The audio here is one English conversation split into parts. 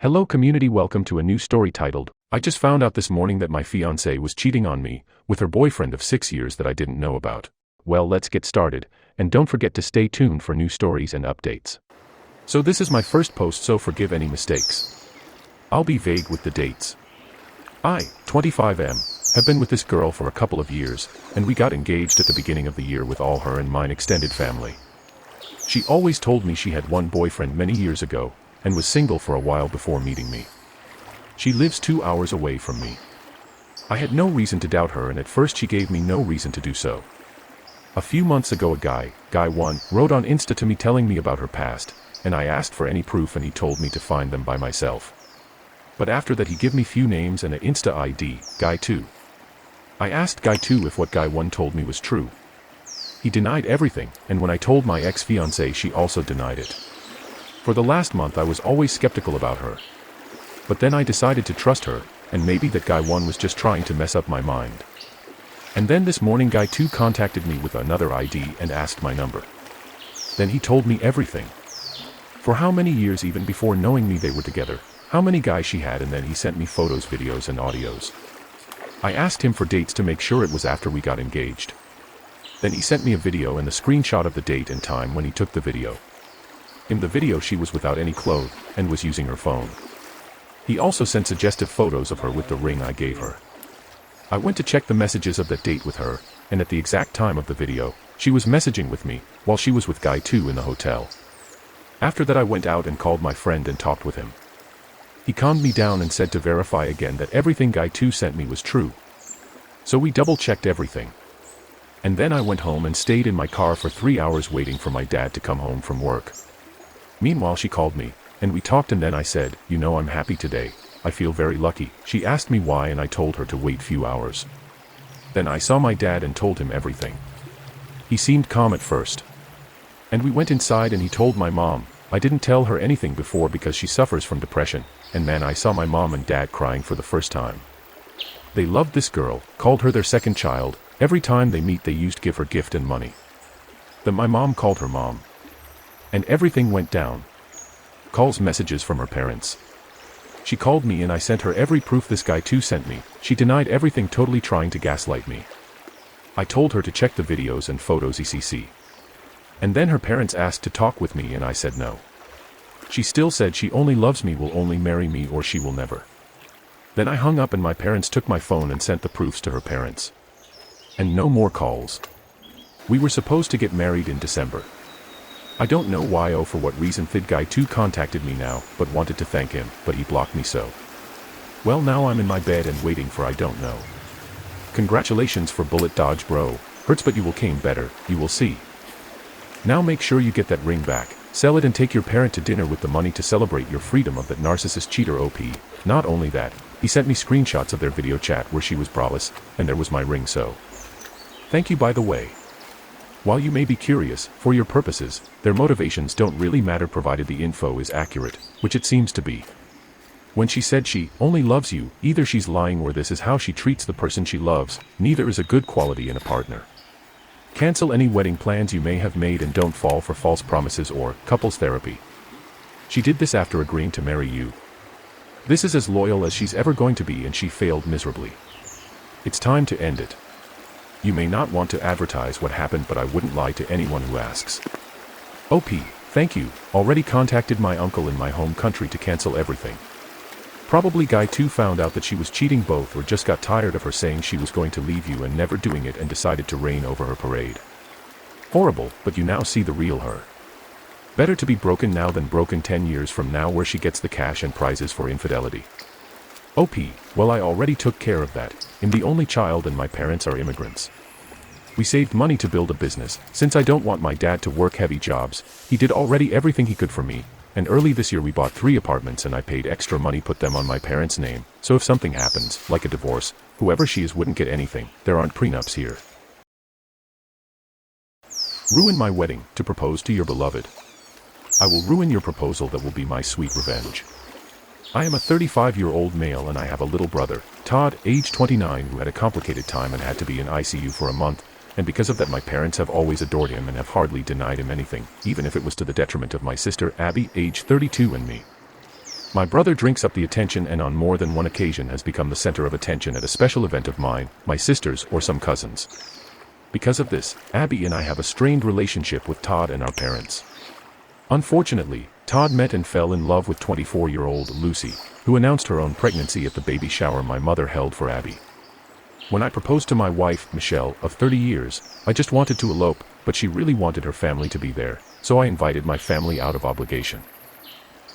Hello community, welcome to a new story titled, I just found out this morning that my fiancée was cheating on me with her boyfriend of 6 years that I didn't know about. Well, let's get started, and don't forget to stay tuned for new stories and updates. So this is my first post, so forgive any mistakes. I'll be vague with the dates. I, 25M, have been with this girl for a couple of years, and we got engaged at the beginning of the year with all her and mine extended family. She always told me she had one boyfriend many years ago, and was single for a while before meeting me. She lives 2 hours away from me. I had no reason to doubt her, and at first she gave me no reason to do so. A few months ago a guy 1, wrote on Insta to me telling me about her past, and I asked for any proof and he told me to find them by myself. But after that he gave me few names and an Insta ID, guy 2. I asked guy 2 if what guy 1 told me was true. He denied everything, and when I told my ex-fiancée she also denied it. For the last month I was always skeptical about her. But then I decided to trust her, and maybe that guy 1 was just trying to mess up my mind. And then this morning guy 2 contacted me with another ID and asked my number. Then he told me everything. For how many years, even before knowing me, they were together, how many guys she had, and then he sent me photos, videos and audios. I asked him for dates to make sure it was after we got engaged. Then he sent me a video and the screenshot of the date and time when he took the video. In the video she was without any clothes, and was using her phone. He also sent suggestive photos of her with the ring I gave her. I went to check the messages of that date with her, and at the exact time of the video, she was messaging with me, while she was with guy 2 in the hotel. After that I went out and called my friend and talked with him. He calmed me down and said to verify again that everything guy 2 sent me was true. So we double-checked everything. And then I went home and stayed in my car for 3 hours waiting for my dad to come home from work. Meanwhile she called me, and we talked, and then I said, you know, I'm happy today, I feel very lucky. She asked me why and I told her to wait few hours. Then I saw my dad and told him everything. He seemed calm at first. And we went inside and he told my mom. I didn't tell her anything before because she suffers from depression, and man, I saw my mom and dad crying for the first time. They loved this girl, called her their second child, every time they meet they used to give her gift and money. Then my mom called her mom. And everything went down. Calls, messages from her parents. She called me and I sent her every proof this guy 2 sent me. She denied everything, totally trying to gaslight me. I told her to check the videos and photos etc. And then her parents asked to talk with me and I said no. She still said she only loves me, will only marry me, or she will never. Then I hung up and my parents took my phone and sent the proofs to her parents. And no more calls. We were supposed to get married in December. I don't know why or for what reason Thid guy 2 contacted me now, but wanted to thank him, but he blocked me so. Well, now I'm in my bed and waiting for I don't know. Congratulations for bullet dodge, bro. Hurts but you will came better, you will see. Now make sure you get that ring back, sell it and take your parent to dinner with the money to celebrate your freedom of that narcissist cheater OP. Not only that, he sent me screenshots of their video chat where she was braless, and there was my ring, so. Thank you by the way. While you may be curious, for your purposes, their motivations don't really matter provided the info is accurate, which it seems to be. When she said she only loves you, either she's lying or this is how she treats the person she loves. Neither is a good quality in a partner. Cancel any wedding plans you may have made and don't fall for false promises or couples therapy. She did this after agreeing to marry you. This is as loyal as she's ever going to be, and she failed miserably. It's time to end it. You may not want to advertise what happened, but I wouldn't lie to anyone who asks. OP, thank you, already contacted my uncle in my home country to cancel everything. Probably guy 2 found out that she was cheating both, or just got tired of her saying she was going to leave you and never doing it and decided to rain over her parade. Horrible, but you now see the real her. Better to be broken now than broken 10 years from now, where she gets the cash and prizes for infidelity. OP, well, I already took care of that. I'm the only child and my parents are immigrants. We saved money to build a business, since I don't want my dad to work heavy jobs. He did already everything he could for me, and early this year we bought 3 apartments and I paid extra money, put them on my parents' name, so if something happens, like a divorce, whoever she is wouldn't get anything. There aren't prenups here. Ruin my wedding, to propose to your beloved. I will ruin your proposal, that will be my sweet revenge. I am a 35-year-old male and I have a little brother, Todd, age 29, who had a complicated time and had to be in ICU for a month, and because of that my parents have always adored him and have hardly denied him anything, even if it was to the detriment of my sister Abby, age 32, and me. My brother drinks up the attention and on more than one occasion has become the center of attention at a special event of mine, my sister's, or some cousins. Because of this, Abby and I have a strained relationship with Todd and our parents. Unfortunately, Todd met and fell in love with 24-year-old Lucy, who announced her own pregnancy at the baby shower my mother held for Abby. When I proposed to my wife, Michelle, of 30 years, I just wanted to elope, but she really wanted her family to be there, so I invited my family out of obligation.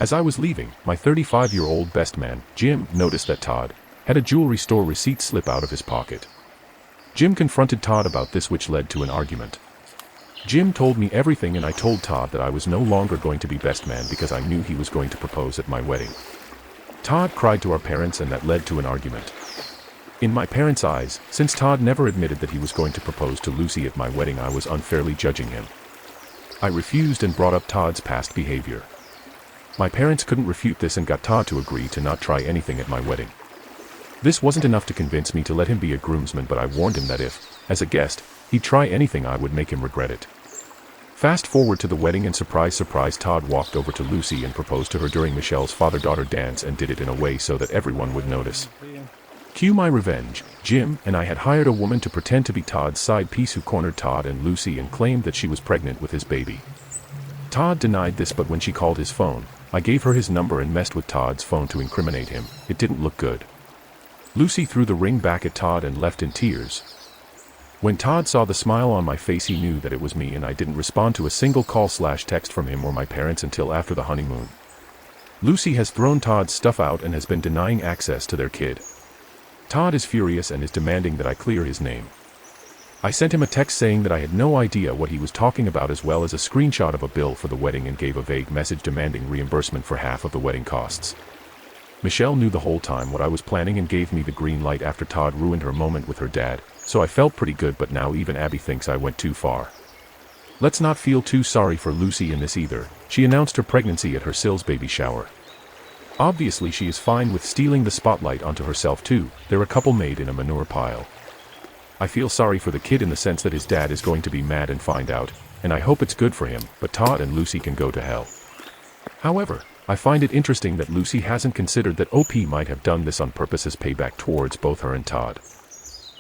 As I was leaving, my 35-year-old best man, Jim, noticed that Todd had a jewelry store receipt slip out of his pocket. Jim confronted Todd about this, which led to an argument. Jim told me everything and I told Todd that I was no longer going to be best man because I knew he was going to propose at my wedding. Todd cried to our parents and that led to an argument. In my parents' eyes, since Todd never admitted that he was going to propose to Lucy at my wedding, I was unfairly judging him. I refused and brought up Todd's past behavior. My parents couldn't refute this and got Todd to agree to not try anything at my wedding. This wasn't enough to convince me to let him be a groomsman, but I warned him that if, as a guest, he'd try anything, I would make him regret it. Fast forward to the wedding and surprise, Todd walked over to Lucy and proposed to her during Michelle's father-daughter dance and did it in a way so that everyone would notice. Cue my revenge. Jim and I had hired a woman to pretend to be Todd's side piece who cornered Todd and Lucy and claimed that she was pregnant with his baby. Todd denied this, but when she called his phone, I gave her his number and messed with Todd's phone to incriminate him. It didn't look good. Lucy threw the ring back at Todd and left in tears. When Todd saw the smile on my face, he knew that it was me, and I didn't respond to a single call/text from him or my parents until after the honeymoon. Lucy has thrown Todd's stuff out and has been denying access to their kid. Todd is furious and is demanding that I clear his name. I sent him a text saying that I had no idea what he was talking about, as well as a screenshot of a bill for the wedding, and gave a vague message demanding reimbursement for half of the wedding costs. Michelle knew the whole time what I was planning and gave me the green light after Todd ruined her moment with her dad, so I felt pretty good, but now even Abby thinks I went too far. Let's not feel too sorry for Lucy in this either. She announced her pregnancy at her Sills baby shower. Obviously she is fine with stealing the spotlight onto herself too. They're a couple made in a manure pile. I feel sorry for the kid in the sense that his dad is going to be mad and find out, and I hope it's good for him, but Todd and Lucy can go to hell. However, I find it interesting that Lucy hasn't considered that OP might have done this on purpose as payback towards both her and Todd.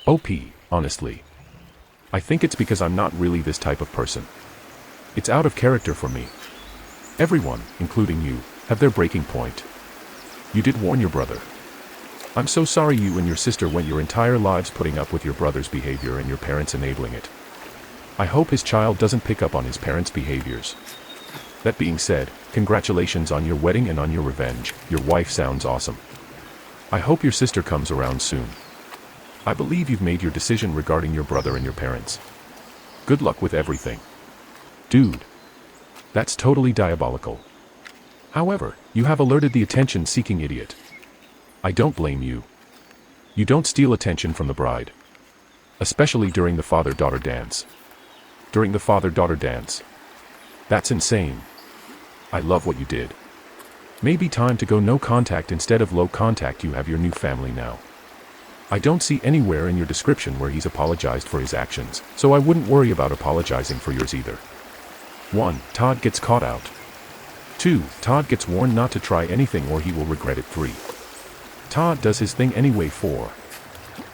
OP, honestly. I think it's because I'm not really this type of person. It's out of character for me. Everyone, including you, have their breaking point. You did warn your brother. I'm so sorry you and your sister went your entire lives putting up with your brother's behavior and your parents enabling it. I hope his child doesn't pick up on his parents' behaviors. That being said, congratulations on your wedding and on your revenge. Your wife sounds awesome. I hope your sister comes around soon. I believe you've made your decision regarding your brother and your parents. Good luck with everything. Dude. That's totally diabolical. However, you have alerted the attention-seeking idiot. I don't blame you. You don't steal attention from the bride. Especially during the father-daughter dance. During the father-daughter dance. That's insane. I love what you did. Maybe time to go no contact instead of low contact. You have your new family now. I don't see anywhere in your description where he's apologized for his actions, so I wouldn't worry about apologizing for yours either. 1. Todd gets caught out. 2. Todd gets warned not to try anything or he will regret it. 3. Todd does his thing anyway. 4.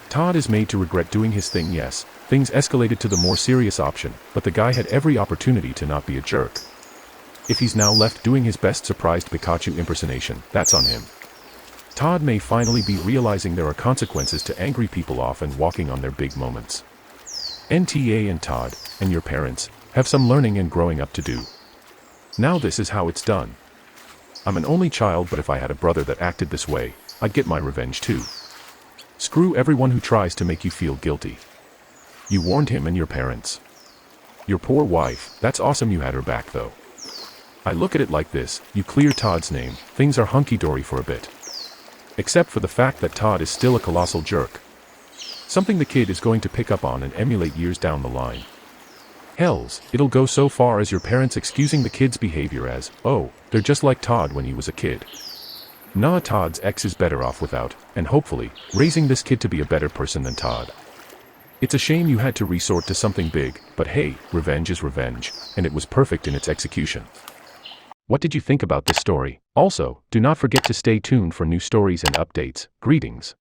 Todd is made to regret doing his thing. Yes, things escalated to the more serious option, but the guy had every opportunity to not be a jerk. If he's now left doing his best surprised Pikachu impersonation, that's on him. Todd may finally be realizing there are consequences to angry people off and walking on their big moments. NTA and Todd, and your parents, have some learning and growing up to do. Now this is how it's done. I'm an only child, but if I had a brother that acted this way, I'd get my revenge too. Screw everyone who tries to make you feel guilty. You warned him and your parents. Your poor wife, that's awesome you had her back though. I look at it like this, you clear Todd's name, things are hunky-dory for a bit. Except for the fact that Todd is still a colossal jerk. Something the kid is going to pick up on and emulate years down the line. Hells, it'll go so far as your parents excusing the kid's behavior as, oh, they're just like Todd when he was a kid. Nah, Todd's ex is better off without, and hopefully, raising this kid to be a better person than Todd. It's a shame you had to resort to something big, but hey, revenge is revenge, and it was perfect in its execution. What did you think about this story? Also, do not forget to stay tuned for new stories and updates. Greetings.